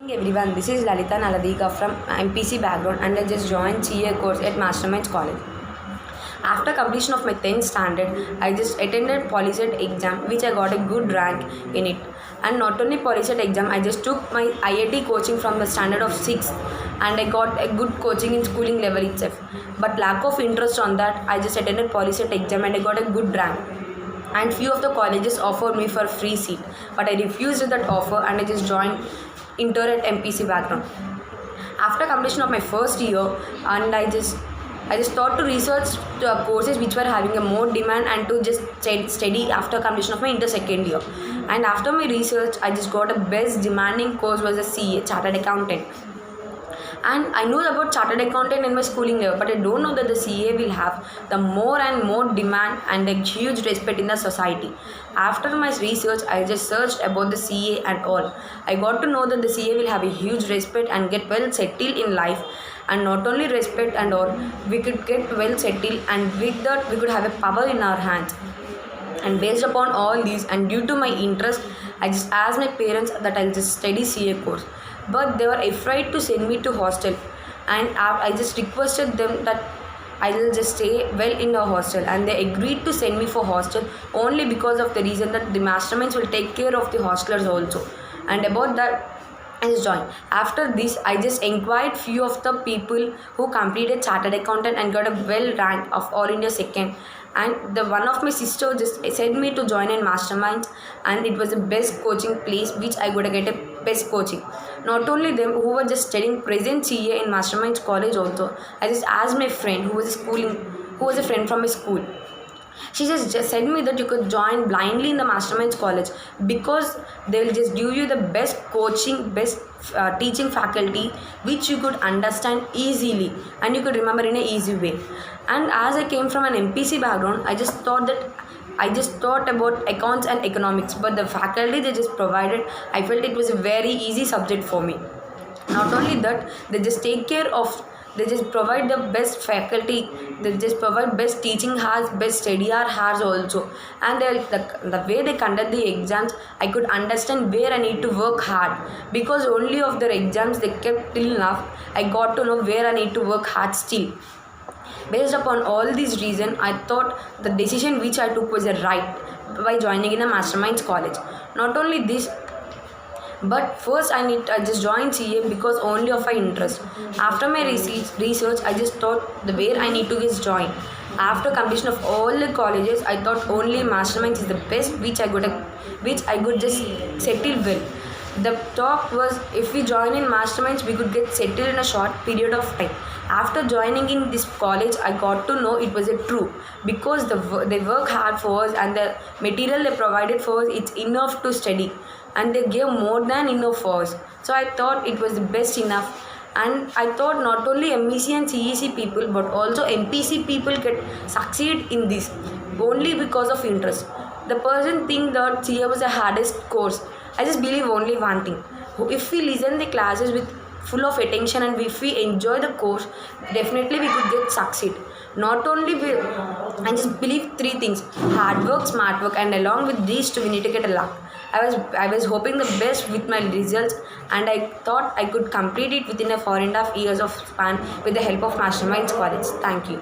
Everyone, this is Lalita Naladika from MPC background and I just joined CA course at Masterminds College. After completion of my 10th standard, I just attended Polyset exam which I got a good rank in it. And not only Polyset exam, I just took my IIT coaching from the standard of 6th and I got a good coaching in schooling level itself. But lack of interest on that, I just attended Polyset exam and I got a good rank. And few of the colleges offered me for free seat, but I refused that offer and I just joined inter at MPC background. After completion of my first year, and I just thought to research the courses which were having a more demand and to just study after completion of my inter second year. And after my research, I just got a best demanding course was a CA, Chartered Accountant. And I know about chartered accountant in my schooling level, but I don't know that the CA will have the more and more demand and a huge respect in the society. After my research, I just searched about the CA and all. I got to know that the CA will have a huge respect and get well settled in life. And not only respect and all, we could get well settled, and with that we could have a power in our hands. And based upon all these and due to my interest, I just asked my parents that I'll just study CA course, but they were afraid to send me to hostel. And I just requested them that I will just stay well in the hostel, and they agreed to send me for hostel only because of the reason that the masterminds will take care of the hostelers also. And about that, I just joined. After this, I just inquired few of the people who completed chartered accountant and got a well rank of All India second. And the one of my sister just said me to join in Masterminds, and it was the best coaching place which I got to get a best coaching. Not only them who were just studying present CA in Masterminds College also, I just asked my friend who was a friend from my school. She just said me that you could join blindly in the Masterminds College because they will just give you the best coaching, best teaching faculty which you could understand easily and you could remember in a easy way. And as I came from an MPC background, I just thought about accounts and economics, but the faculty they just provided, I felt it was a very easy subject for me. Not only that, they just provide the best faculty, they just provide best teaching hours, best study hours also. And the way they conduct the exams, I could understand where I need to work hard, because only of their exams they kept till now I got to know where I need to work hard still. Based upon all these reasons, I thought the decision which I took was a right by joining in a Masterminds College. Not only this, but first I just joined CA because only of my interest. After my research, I just thought the where I need to just join. After completion of all the colleges, I thought only Masterminds is the best which I could just settle well. The talk was if we join in Masterminds, we could get settled in a short period of time. After joining in this college, I got to know it was a true, because they work hard for us and the material they provided for us, it's enough to study, and they gave more than enough for us. So I thought it was the best enough. And I thought not only MEC and CEC people but also MPC people can succeed in this only because of interest. The person think that CA was the hardest course. I just believe only one thing. If we listen the classes with full of attention and if we enjoy the course, definitely we could get succeed. Not only I just believe three things: hard work, smart work, and along with these two we need to get a luck. I was hoping the best with my results, and I thought I could complete it within a 4.5 years of span with the help of Masterminds College. Thank you.